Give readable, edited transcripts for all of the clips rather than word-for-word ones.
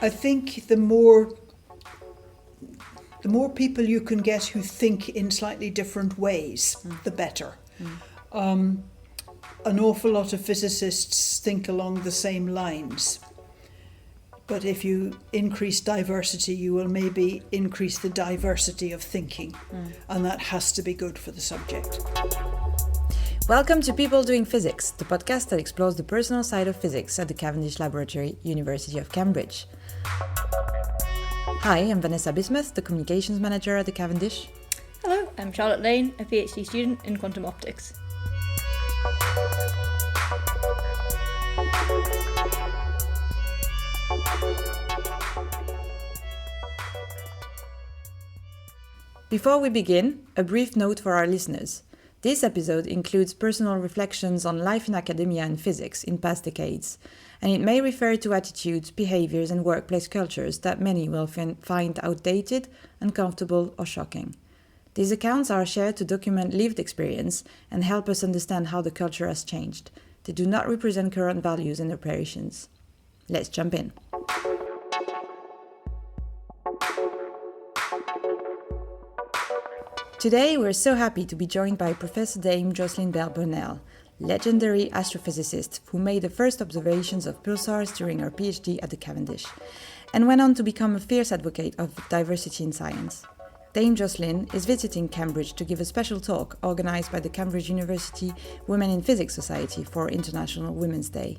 I think the more people you can get who think in slightly different ways, the better. An awful lot of physicists think along the same lines. But if you increase diversity, you will maybe increase the diversity of thinking. And that has to be good for the subject. Welcome to People Doing Physics, the podcast that explores the personal side of physics at the Cavendish Laboratory, University of Cambridge. Hi, I'm Vanessa Bismuth, the Communications Manager at the Cavendish. Hello, I'm Charlotte Lane, a PhD student in quantum optics. Before we begin, a brief note for our listeners. This episode includes personal reflections on life in academia and physics in past decades, and it may refer to attitudes, behaviours and workplace cultures that many will find outdated, uncomfortable or shocking. These accounts are shared to document lived experience and help us understand how the culture has changed. They do not represent current values and operations. Let's jump in. Today, we're so happy to be joined by Professor Dame Jocelyn Bell Burnell, legendary astrophysicist who made the first observations of pulsars during her PhD at the Cavendish, and went on to become a fierce advocate of diversity in science. Dame Jocelyn is visiting Cambridge to give a special talk organised by the Cambridge University Women in Physics Society for International Women's Day,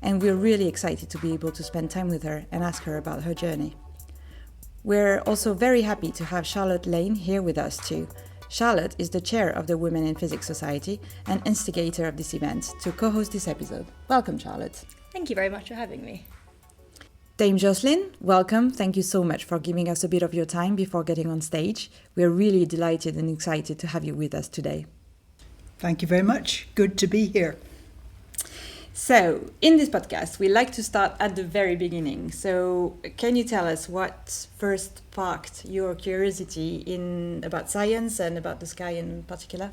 and we're really excited to be able to spend time with her and ask her about her journey. We're also very happy to have Charlotte Lane here with us too. Charlotte is the chair of the Women in Physics Society and instigator of this event to co-host this episode. Welcome, Charlotte. Thank you very much for having me. Dame Jocelyn, welcome. Thank you so much for giving us a bit of your time before getting on stage. We're really delighted and excited to have you with us today. Thank you very much. Good to be here. So, in this podcast, we like to start at the very beginning. So, can you tell us what first sparked your curiosity about science and about the sky in particular?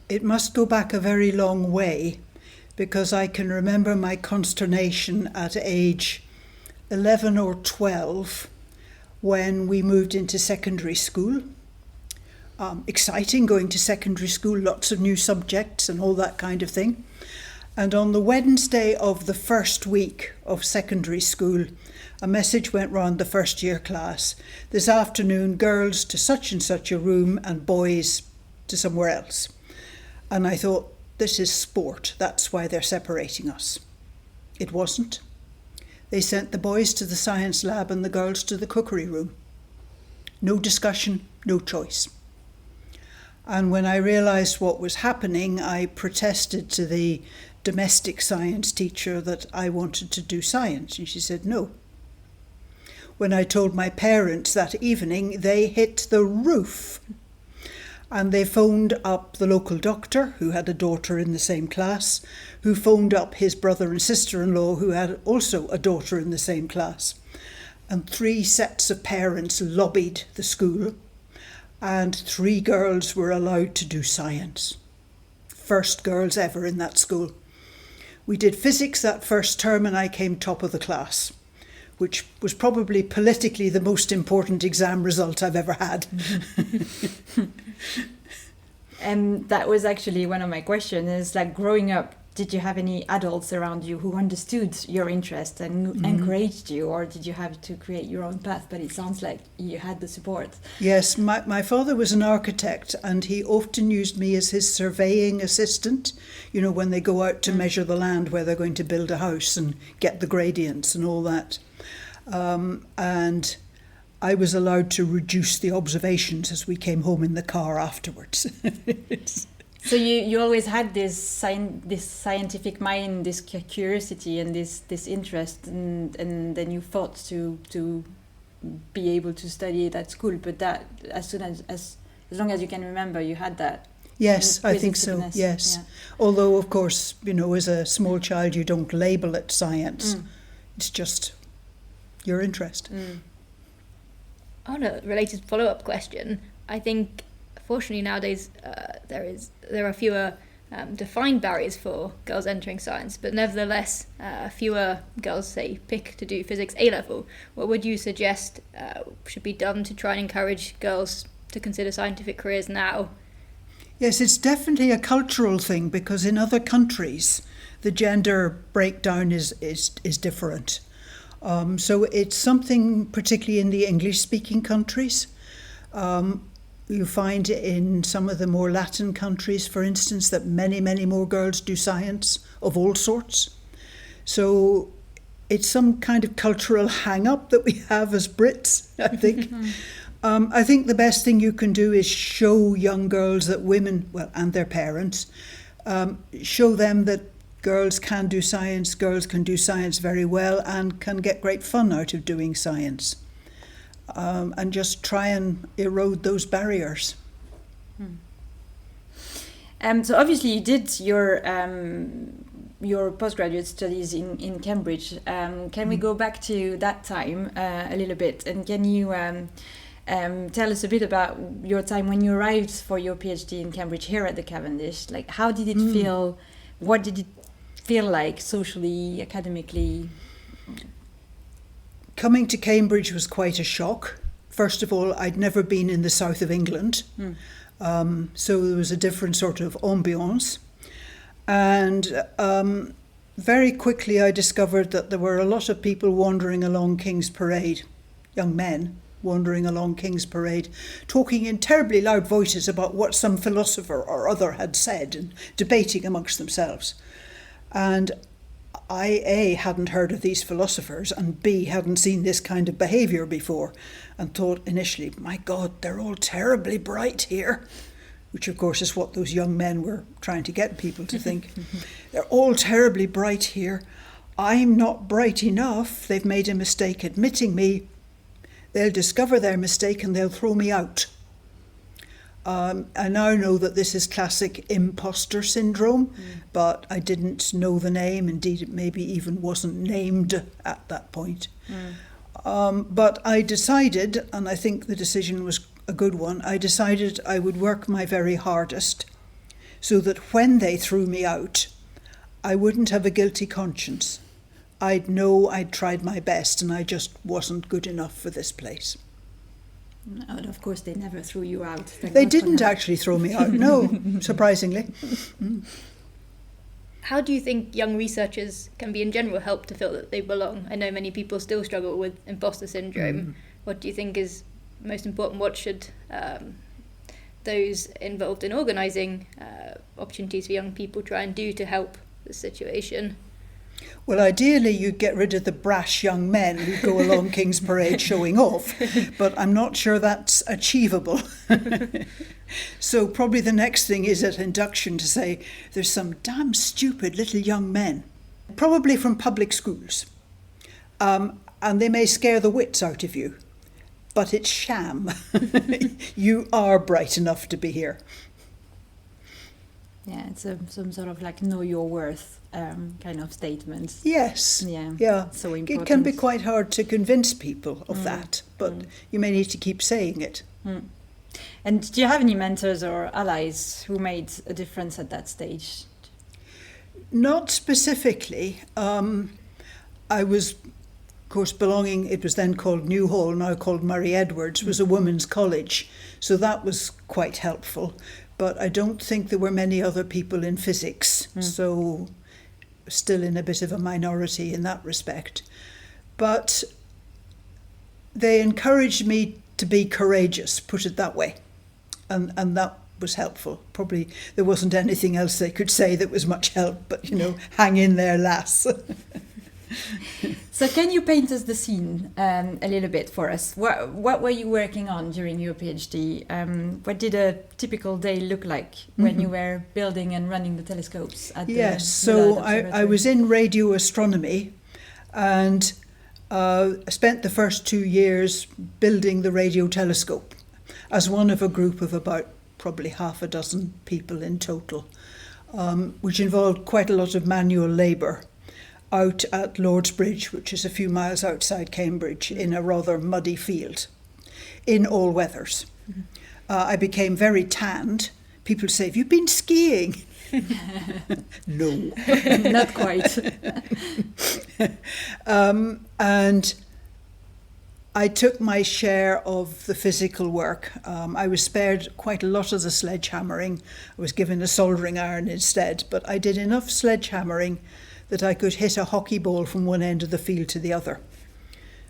It must go back a very long way, because I can remember my consternation at age 11 or 12 when we moved into secondary school. Exciting going to secondary school, lots of new subjects and all that kind of thing. And on the Wednesday of the first week of secondary school, a message went round the first year class. This afternoon, girls to such and such a room and boys to somewhere else. And I thought, this is sport. That's why they're separating us. It wasn't. They sent the boys to the science lab and the girls to the cookery room. No discussion, no choice. And when I realised what was happening, I protested to the domestic science teacher that I wanted to do science, and she said no. When I told my parents that evening, they hit the roof. And they phoned up the local doctor, who had a daughter in the same class, who phoned up his brother and sister-in-law, who had also a daughter in the same class. And 3 sets of parents lobbied the school, and 3 girls were allowed to do science. First girls ever in that school. We did physics that first term and I came top of the class, which was probably politically the most important exam result I've ever had. And that was actually one of my questions, is like growing up, did you have any adults around you who understood your interest and encouraged you, or did you have to create your own path? But it sounds like you had the support. Yes, my father was an architect and he often used me as his surveying assistant, you know, when they go out to measure the land where they're going to build a house and get the gradients and all that. And I was allowed to reduce the observations as we came home in the car afterwards. So you always had this scientific mind, this curiosity and this interest, and then you fought to be able to study it at school. But that as long as you can remember, you had that. Yes, I think so. Yes, yeah. Although of course, you know, as a small child, you don't label it science. It's just your interest. On a related follow-up question, I think fortunately nowadays there are fewer define barriers for girls entering science, but nevertheless fewer girls, say, pick to do physics A-level. What would you suggest should be done to try and encourage girls to consider scientific careers now? Yes, it's definitely a cultural thing, because in other countries the gender breakdown is different. So it's something particularly in the English-speaking countries. You find in some of the more Latin countries, for instance, that many, many more girls do science of all sorts. So it's some kind of cultural hang-up that we have as Brits, I think. I think the best thing you can do is show young girls that women, well, and their parents, show them that girls can do science very well, and can get great fun out of doing science. And just try and erode those barriers. So obviously you did your postgraduate studies in Cambridge. Can we go back to that time a little bit, and can you tell us a bit about your time when you arrived for your PhD in Cambridge here at the Cavendish? Like, how did it feel? What did it feel like socially, academically? Coming to Cambridge was quite a shock. First of all, I'd never been in the south of England, so there was a different sort of ambiance. And very quickly I discovered that there were a lot of people wandering along King's Parade, young men wandering along King's Parade, talking in terribly loud voices about what some philosopher or other had said, and debating amongst themselves. And I, A, hadn't heard of these philosophers, and B, hadn't seen this kind of behaviour before, and thought initially, my God, they're all terribly bright here, which of course is what those young men were trying to get people to think. They're all terribly bright here. I'm not bright enough. They've made a mistake admitting me. They'll discover their mistake and they'll throw me out. I now know that this is classic imposter syndrome, but I didn't know the name. Indeed, it maybe even wasn't named at that point. But I decided, and I think the decision was a good one, I decided I would work my very hardest so that when they threw me out, I wouldn't have a guilty conscience. I'd know I'd tried my best and I just wasn't good enough for this place. And of course, they never threw you out. They didn't actually throw me out, no, surprisingly. How do you think young researchers can be in general helped to feel that they belong? I know many people still struggle with imposter syndrome. What do you think is most important? What should those involved in organising opportunities for young people try and do to help the situation? Well, ideally, you'd get rid of the brash young men who go along King's Parade showing off, but I'm not sure that's achievable. So probably the next thing is at induction to say, there's some damn stupid little young men, probably from public schools, and they may scare the wits out of you, but it's sham. You are bright enough to be here. Yeah, it's some sort of like know your worth kind of statement. Yes. Yeah. So important. It can be quite hard to convince people of that, but you may need to keep saying it. And do you have any mentors or allies who made a difference at that stage? Not specifically. I was, of course, belonging, it was then called New Hall, now called Murray Edwards, was a women's college. So that was quite helpful. But I don't think there were many other people in physics, so still in a bit of a minority in that respect. But they encouraged me to be courageous, put it that way, and that was helpful. Probably there wasn't anything else they could say that was much help, but, hang in there, lass. So can you paint us the scene a little bit for us? What were you working on during your PhD? What did a typical day look like when you were building and running the telescopes at the Yes, so I was in radio astronomy and spent the first 2 years building the radio telescope as one of a group of about probably half a dozen people in total, which involved quite a lot of manual labour out at Lord's Bridge, which is a few miles outside Cambridge, in a rather muddy field, in all weathers. I became very tanned People say, "Have you been skiing?" No. Not quite. And I took my share of the physical work. I was spared quite a lot of the sledgehammering. I was given a soldering iron instead, but I did enough sledgehammering that I could hit a hockey ball from one end of the field to the other.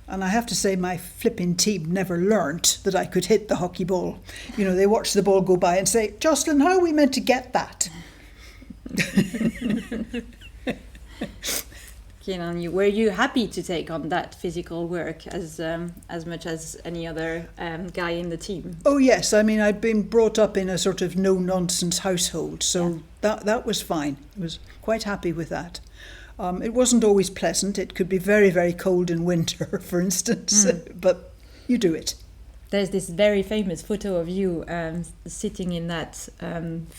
And I have to say, my flipping team never learnt that I could hit the hockey ball. You know, they watch the ball go by and say, "Jocelyn, how are we meant to get that?" Were you happy to take on that physical work as much as any other guy in the team? Oh yes, I mean, I'd been brought up in a sort of no-nonsense household, so that was fine. I was quite happy with that. It wasn't always pleasant. It could be very, very cold in winter, for instance, but you do it. There's this very famous photo of you sitting in that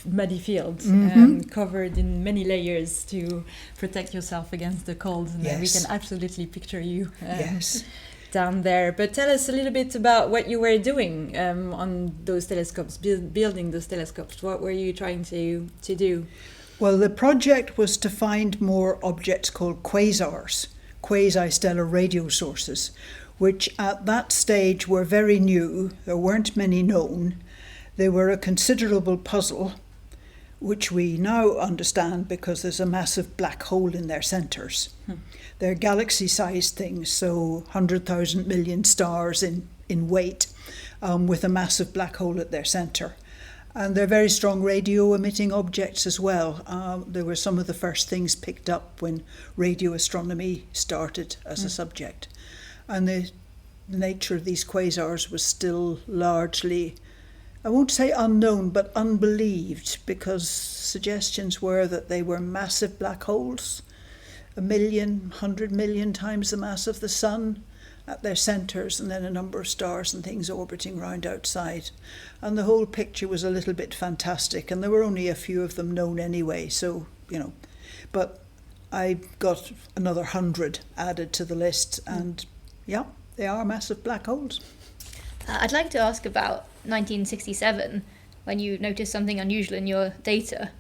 muddy field, covered in many layers to protect yourself against the cold. And we can absolutely picture you down there. But tell us a little bit about what you were doing on those telescopes, building those telescopes. What were you trying to do? Well, the project was to find more objects called quasars, quasi-stellar radio sources, which at that stage were very new. There weren't many known. They were a considerable puzzle, which we now understand because there's a massive black hole in their centres. They're galaxy-sized things, so 100,000 million stars in weight, with a massive black hole at their centre. And they're very strong radio-emitting objects as well. They were some of the first things picked up when radio astronomy started as a subject. And the nature of these quasars was still largely, I won't say unknown, but unbelieved, because suggestions were that they were massive black holes, 1 million, 100 million times the mass of the sun at their centres, and then a number of stars and things orbiting round outside. And the whole picture was a little bit fantastic, and there were only a few of them known anyway, so, but I got another 100 added to the list, and yeah, they are massive black holes. I'd like to ask about 1967, when you noticed something unusual in your data.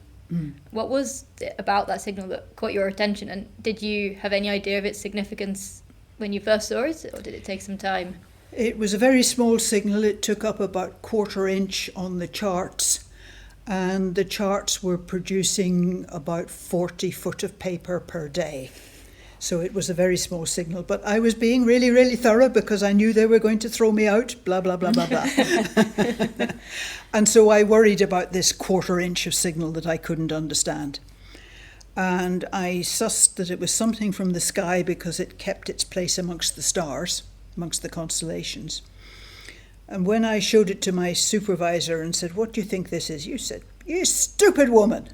What was it about that signal that caught your attention, and did you have any idea of its significance when you first saw it, or did it take some time? It was a very small signal. It took up about 1/4 inch on the charts, and the charts were producing about 40 foot of paper per day. So it was a very small signal, but I was being really, really thorough because I knew they were going to throw me out, blah, blah, blah, blah, blah. And so I worried about this 1/4 inch of signal that I couldn't understand. And I sussed that it was something from the sky because it kept its place amongst the stars, amongst the constellations. And when I showed it to my supervisor and said, "What do you think this is?" You said, "You stupid woman."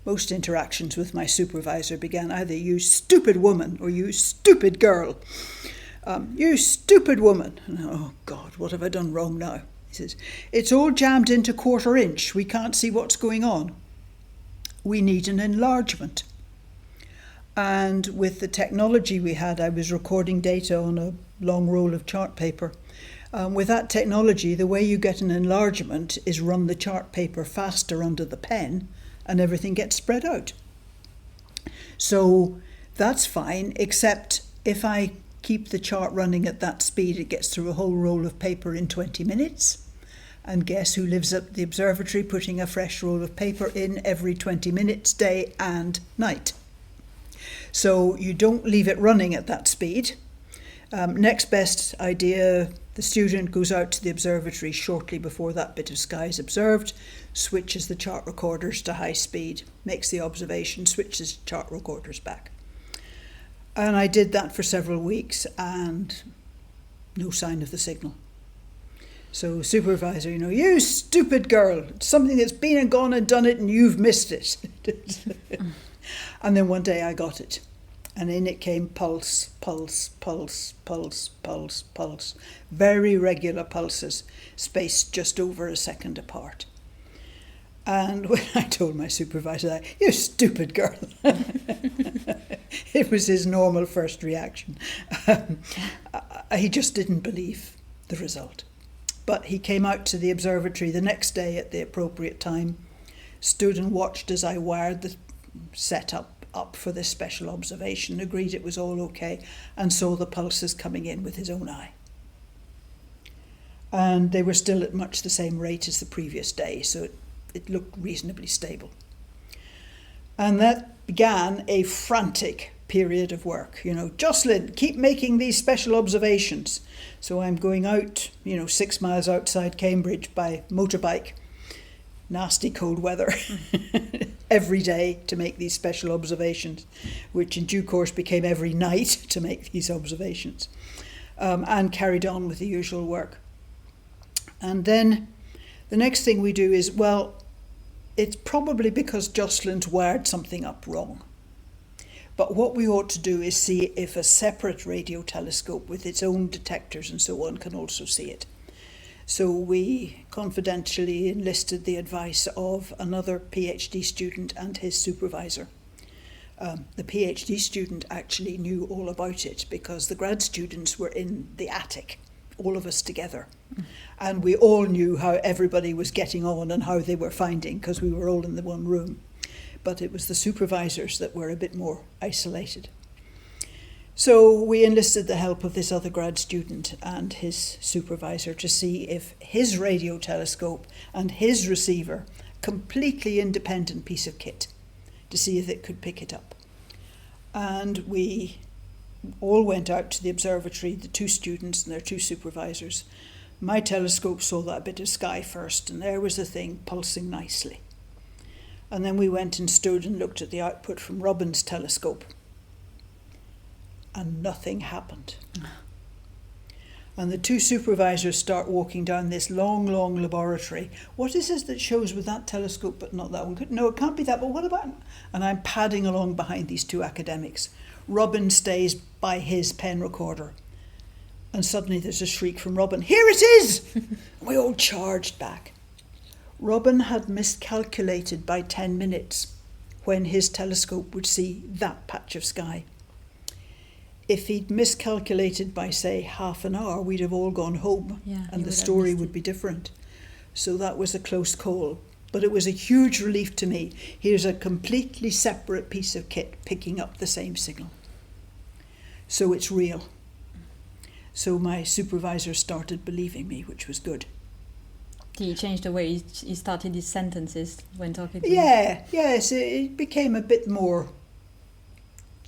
Most interactions with my supervisor began either "you stupid woman" or "you stupid girl." "You stupid woman." And, oh God, what have I done wrong now? He says, "It's all jammed into 1/4 inch. We can't see what's going on. We need an enlargement." And with the technology we had, I was recording data on a long roll of chart paper. With that technology, the way you get an enlargement is run the chart paper faster under the pen, and everything gets spread out. So that's fine, except if I keep the chart running at that speed, it gets through a whole roll of paper in 20 minutes. And guess who lives at the observatory putting a fresh roll of paper in every 20 minutes, day and night? So you don't leave it running at that speed. Next best idea, the student goes out to the observatory shortly before that bit of sky is observed, switches the chart recorders to high speed, makes the observation, switches chart recorders back. And I did that for several weeks and no sign of the signal. So supervisor, "You stupid girl, it's something that's been and gone and done it and you've missed it." And then one day I got it. And in it came pulse, pulse, pulse, pulse, pulse, pulse. Very regular pulses, spaced just over a second apart. And when I told my supervisor that, "You stupid girl," it was his normal first reaction. He just didn't believe the result. But he came out to the observatory the next day at the appropriate time, stood and watched as I wired the setup up for this special observation, agreed it was all okay, and saw the pulses coming in with his own eye. And they were still at much the same rate as the previous day, so it looked reasonably stable. And that began a frantic period of work. Jocelyn, keep making these special observations. So I'm going out, 6 miles outside Cambridge by motorbike, nasty cold weather, every day to make these special observations, which in due course became every night to make these observations, and carried on with the usual work. And then the next thing we do is, it's probably because Jocelyn's wired something up wrong. But what we ought to do is see if a separate radio telescope with its own detectors and so on can also see it. So we confidentially enlisted the advice of another PhD student and his supervisor. The PhD student actually knew all about it because the grad students were in the attic, all of us together. And we all knew how everybody was getting on and how they were finding, because we were all in the one room. But it was the supervisors that were a bit more isolated. So we enlisted the help of this other grad student and his supervisor to see if his radio telescope and his receiver, completely independent piece of kit, to see if it could pick it up. And we all went out to the observatory, the 2 students and their 2 supervisors. My telescope saw that bit of sky first, and there was the thing pulsing nicely. And then we went and stood and looked at the output from Robin's telescope. And nothing happened. And the 2 supervisors start walking down this long, long laboratory. What is it that shows with that telescope but not that one? No, it can't be that, but what about... And I'm padding along behind these 2 academics. Robin stays by his pen recorder. And suddenly there's a shriek from Robin, "Here it is!" We all charged back. Robin had miscalculated by 10 minutes when his telescope would see that patch of sky. If he'd miscalculated by, say, half an hour, we'd have all gone home, and the story would be different. So that was a close call. But it was a huge relief to me. Here's a completely separate piece of kit picking up the same signal. So it's real. So my supervisor started believing me, which was good. Did he change the way he started his sentences when talking to you? Yes, it became a bit more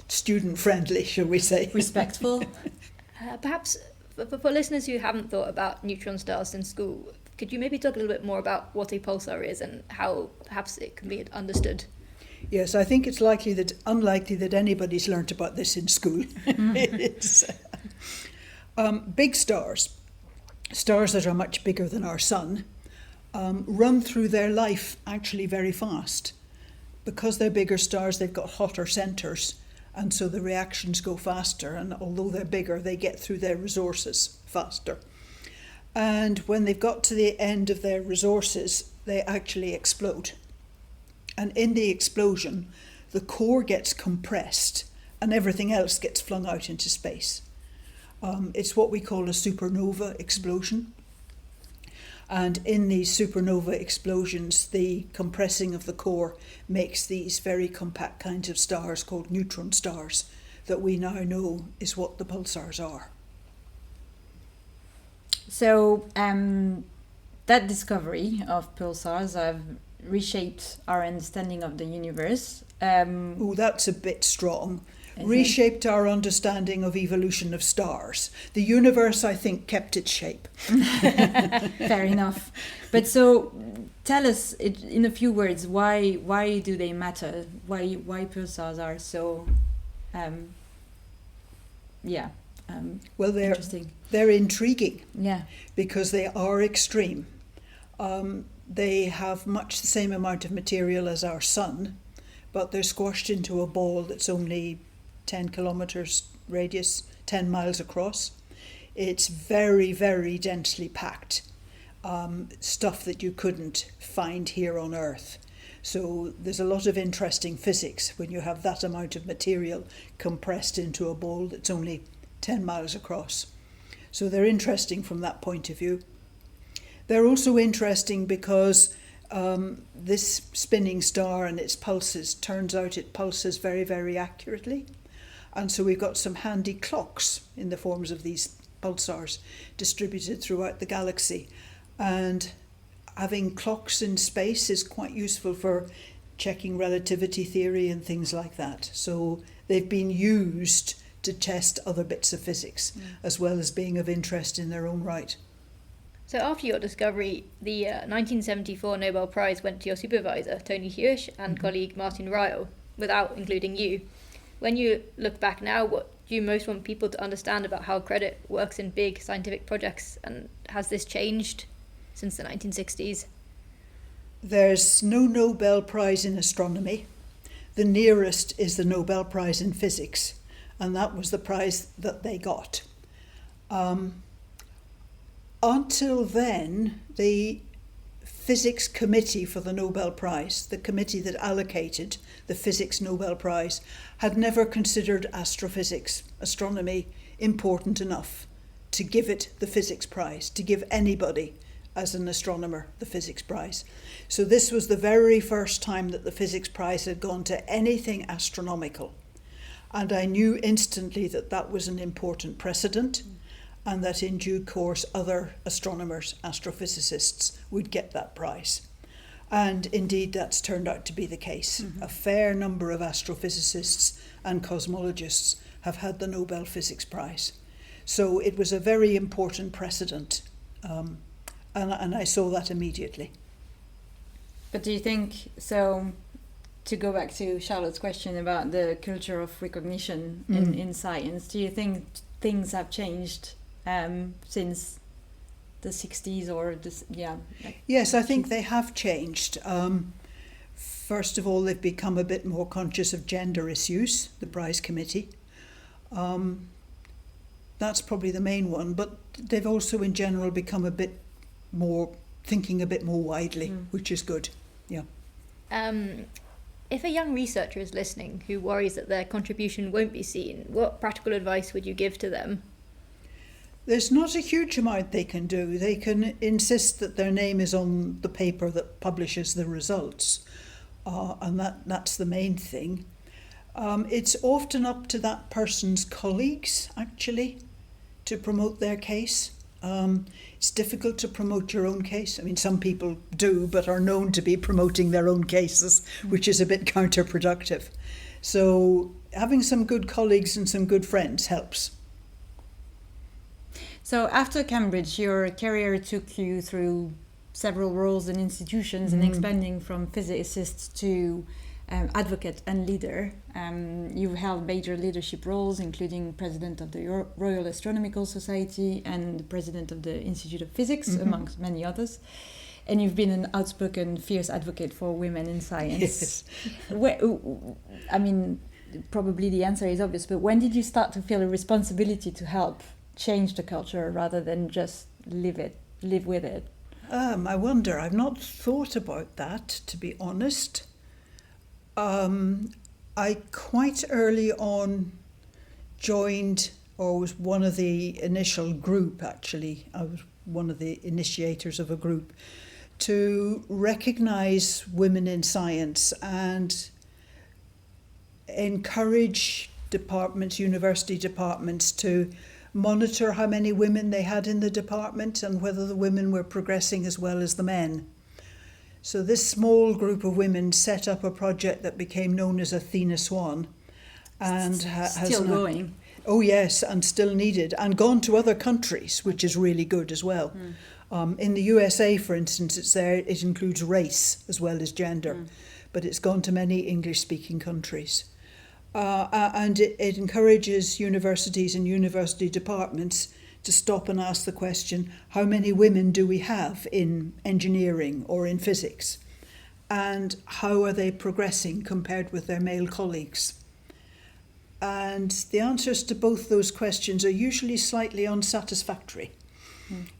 student-friendly, shall we say. Respectful? Perhaps for listeners who haven't thought about neutron stars in school, could you maybe talk a little bit more about what a pulsar is and how perhaps it can be understood? Yes, I think it's unlikely that anybody's learnt about this in school. It's big stars that are much bigger than our sun, run through their life actually very fast. Because they're bigger stars, they've got hotter centres, and so the reactions go faster, and although they're bigger, they get through their resources faster. And when they've got to the end of their resources, they actually explode. And in the explosion, the core gets compressed and everything else gets flung out into space. It's what we call a supernova explosion. And in these supernova explosions, the compressing of the core makes these very compact kinds of stars called neutron stars that we now know is what the pulsars are. So that discovery of pulsars have reshaped our understanding of the universe. That's a bit strong. Reshaped our understanding of evolution of stars. The universe, I think, kept its shape. Fair enough. But so tell us in a few words, why do they matter? Why pulsars are so interesting? They're intriguing. Yeah. Because they are extreme. They have much the same amount of material as our sun, but they're squashed into a ball that's only 10 kilometres radius, 10 miles across. It's very, very densely packed. Stuff that you couldn't find here on Earth. So there's a lot of interesting physics when you have that amount of material compressed into a ball that's only 10 miles across. So they're interesting from that point of view. They're also interesting because this spinning star and its pulses, turns out it pulses very, very accurately. And so we've got some handy clocks in the forms of these pulsars distributed throughout the galaxy. And having clocks in space is quite useful for checking relativity theory and things like that. So they've been used to test other bits of physics, as well as being of interest in their own right. So after your discovery, the 1974 Nobel Prize went to your supervisor, Tony Hirsch, and colleague Martin Ryle, without including you. When you look back now, what do you most want people to understand about how credit works in big scientific projects, and has this changed since the 1960s? There's no Nobel Prize in astronomy. The nearest is the Nobel Prize in physics, and that was the prize that they got. Until then, the physics committee for the Nobel Prize, the committee that allocated the physics Nobel Prize, had never considered astrophysics, astronomy, important enough to give it the physics prize, to give anybody as an astronomer the physics prize. So this was the very first time that the physics prize had gone to anything astronomical. And I knew instantly that that was an important precedent, and that in due course other astronomers, astrophysicists, would get that prize. And indeed that's turned out to be the case. A fair number of astrophysicists and cosmologists have had the Nobel Physics Prize. So it was a very important precedent, and I saw that immediately. But do you think, so to go back to Charlotte's question about the culture of recognition in science, do you think things have changed since the 60s or this? Yes, I think they have changed. First of all, they've become a bit more conscious of gender issues, the prize committee. That's probably the main one, but they've also in general become a bit more, thinking a bit more widely, which is good. Yeah. If a young researcher is listening who worries that their contribution won't be seen, what practical advice would you give to them? There's not a huge amount they can do. They can insist that their name is on the paper that publishes the results, and that's the main thing. It's often up to that person's colleagues, actually, to promote their case. It's difficult to promote your own case. I mean, some people do, but are known to be promoting their own cases, which is a bit counterproductive. So having some good colleagues and some good friends helps. So after Cambridge, your career took you through several roles and institutions and expanding from physicist to advocate and leader. You've held major leadership roles, including president of the Royal Astronomical Society and president of the Institute of Physics, amongst many others. And you've been an outspoken, fierce advocate for women in science. Yes. I mean, probably the answer is obvious, but when did you start to feel a responsibility to help change the culture rather than just live with it? I wonder. I've not thought about that, to be honest. I quite early on joined, or was one of the initial group, actually. I was one of the initiators of a group to recognise women in science and encourage departments, university departments, to monitor how many women they had in the department and whether the women were progressing as well as the men. So this small group of women set up a project that became known as Athena Swan, and has still going. Oh yes, and still needed, and gone to other countries, which is really good as well. In the USA, for instance, it's there. It includes race as well as gender, but it's gone to many English-speaking countries. And it encourages universities and university departments to stop and ask the question, how many women do we have in engineering or in physics? And how are they progressing compared with their male colleagues? And the answers to both those questions are usually slightly unsatisfactory.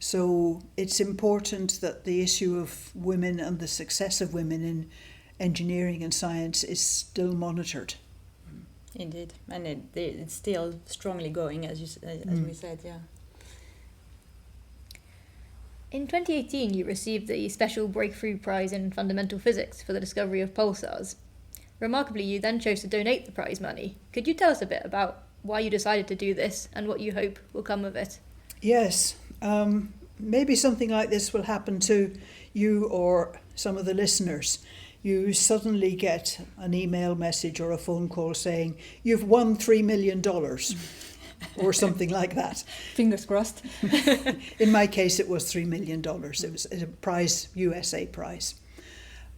So it's important that the issue of women and the success of women in engineering and science is still monitored. Indeed, and it's still strongly going, as we said, yeah. In 2018, you received the Special Breakthrough Prize in Fundamental Physics for the discovery of pulsars. Remarkably, you then chose to donate the prize money. Could you tell us a bit about why you decided to do this and what you hope will come of it? Yes, maybe something like this will happen to you or some of the listeners. You suddenly get an email message or a phone call saying, you've won $3 million or something like that. Fingers crossed. In my case, it was $3 million. It was a prize, USA prize.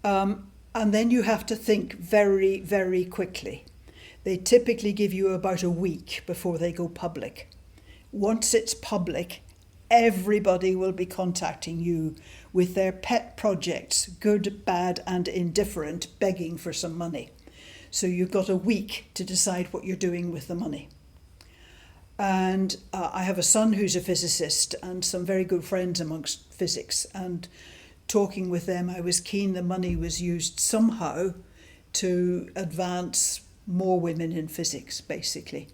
And then you have to think very, very quickly. They typically give you about a week before they go public. Once it's public, everybody will be contacting you with their pet projects, good, bad, and indifferent, begging for some money. So you've got a week to decide what you're doing with the money. And I have a son who's a physicist and some very good friends amongst physics. And talking with them, I was keen the money was used somehow to advance more women in physics, basically.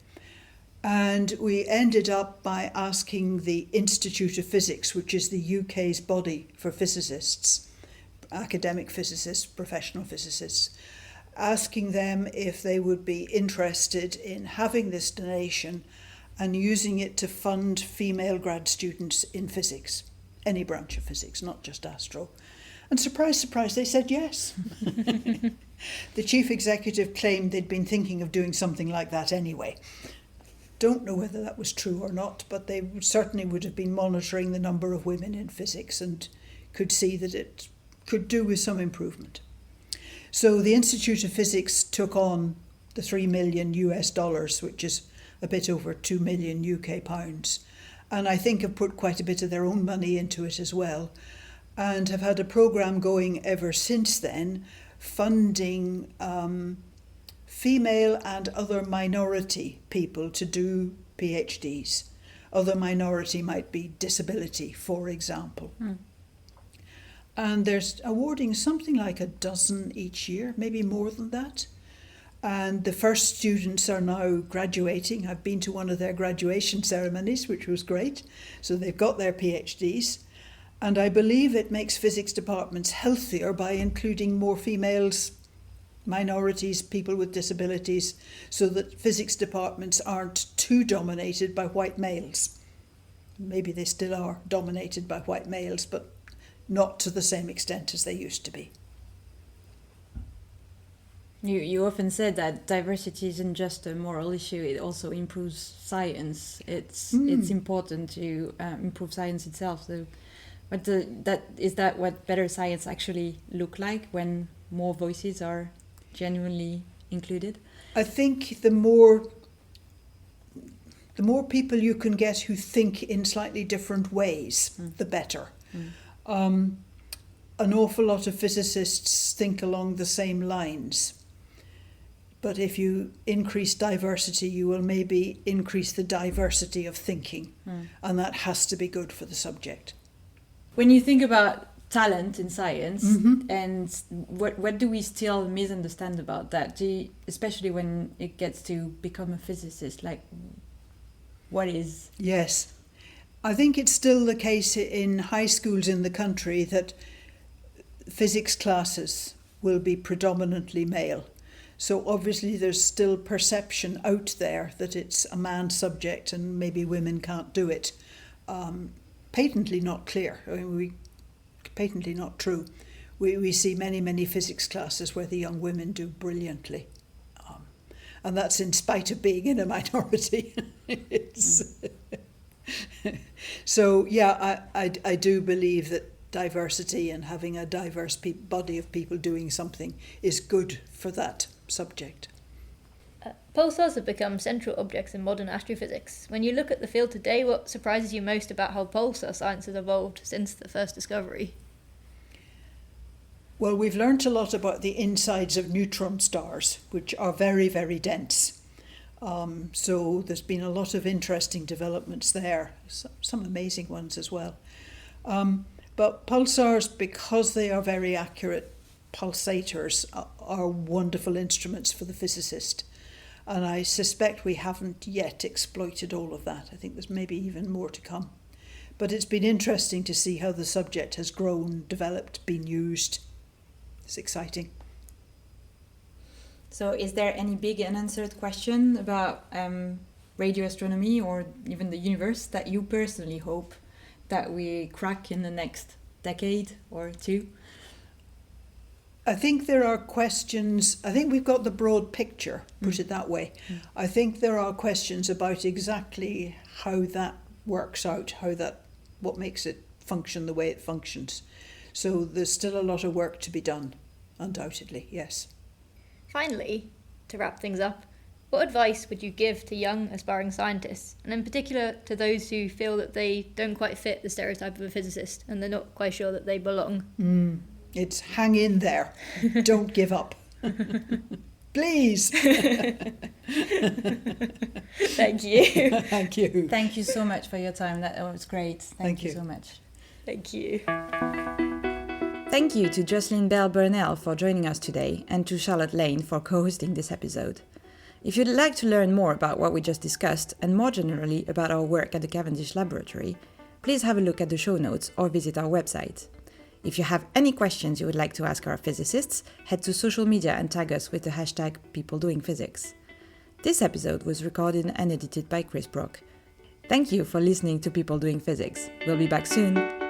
And we ended up by asking the Institute of Physics, which is the UK's body for physicists, academic physicists, professional physicists, asking them if they would be interested in having this donation and using it to fund female grad students in physics, any branch of physics, not just astro. And surprise, surprise, they said yes. The chief executive claimed they'd been thinking of doing something like that anyway. Don't know whether that was true or not, but they certainly would have been monitoring the number of women in physics and could see that it could do with some improvement. So the Institute of Physics took on the $3 million US, which is a bit over 2 million UK pounds, and I think have put quite a bit of their own money into it as well, and have had a programme going ever since then, funding female and other minority people to do PhDs. Other minority might be disability, for example. And there's awarding something like a dozen each year, maybe more than that. And the first students are now graduating. I've been to one of their graduation ceremonies, which was great. So they've got their PhDs. And I believe it makes physics departments healthier by including more females, minorities, people with disabilities, so that physics departments aren't too dominated by white males. Maybe they still are dominated by white males, but not to the same extent as they used to be. You often said that diversity isn't just a moral issue, it also improves science. It's important to improve science itself. So is that what better science actually look like when more voices are genuinely included? I think the more people you can get who think in slightly different ways, the better. An awful lot of physicists think along the same lines. But if you increase diversity, you will maybe increase the diversity of thinking. And that has to be good for the subject. When you think about talent in science, and what do we still misunderstand about that? Especially when it gets to become a physicist, like what is? Yes, I think it's still the case in high schools in the country that physics classes will be predominantly male. So obviously there's still perception out there that it's a man's subject and maybe women can't do it. Patently not clear. I mean, patently not true. We see many physics classes where the young women do brilliantly. And that's in spite of being in a minority. So yeah, I do believe that diversity and having a diverse body of people doing something is good for that subject. Pulsars have become central objects in modern astrophysics. When you look at the field today, what surprises you most about how pulsar science has evolved since the first discovery? Well, we've learnt a lot about the insides of neutron stars, which are very, very dense. So there's been a lot of interesting developments there, some amazing ones as well. But pulsars, because they are very accurate pulsators, are wonderful instruments for the physicist. And I suspect we haven't yet exploited all of that. I think there's maybe even more to come. But it's been interesting to see how the subject has grown, developed, been used. It's exciting. So is there any big unanswered question about radio astronomy or even the universe that you personally hope that we crack in the next decade or two? I think there are questions, I think we've got the broad picture, put it that way. I think there are questions about exactly how that works out, what makes it function the way it functions. So there's still a lot of work to be done, undoubtedly, yes. Finally, to wrap things up, what advice would you give to young aspiring scientists, and in particular to those who feel that they don't quite fit the stereotype of a physicist and they're not quite sure that they belong? It's hang in there. Don't give up. Please. Thank you. Thank you. Thank you so much for your time. That was great. Thank you so much. Thank you. Thank you to Jocelyn Bell Burnell for joining us today and to Charlotte Lane for co-hosting this episode. If you'd like to learn more about what we just discussed and more generally about our work at the Cavendish Laboratory, please have a look at the show notes or visit our website. If you have any questions you would like to ask our physicists, head to social media and tag us with the hashtag #PeopleDoingPhysics. This episode was recorded and edited by Chris Brock. Thank you for listening to People Doing Physics. We'll be back soon.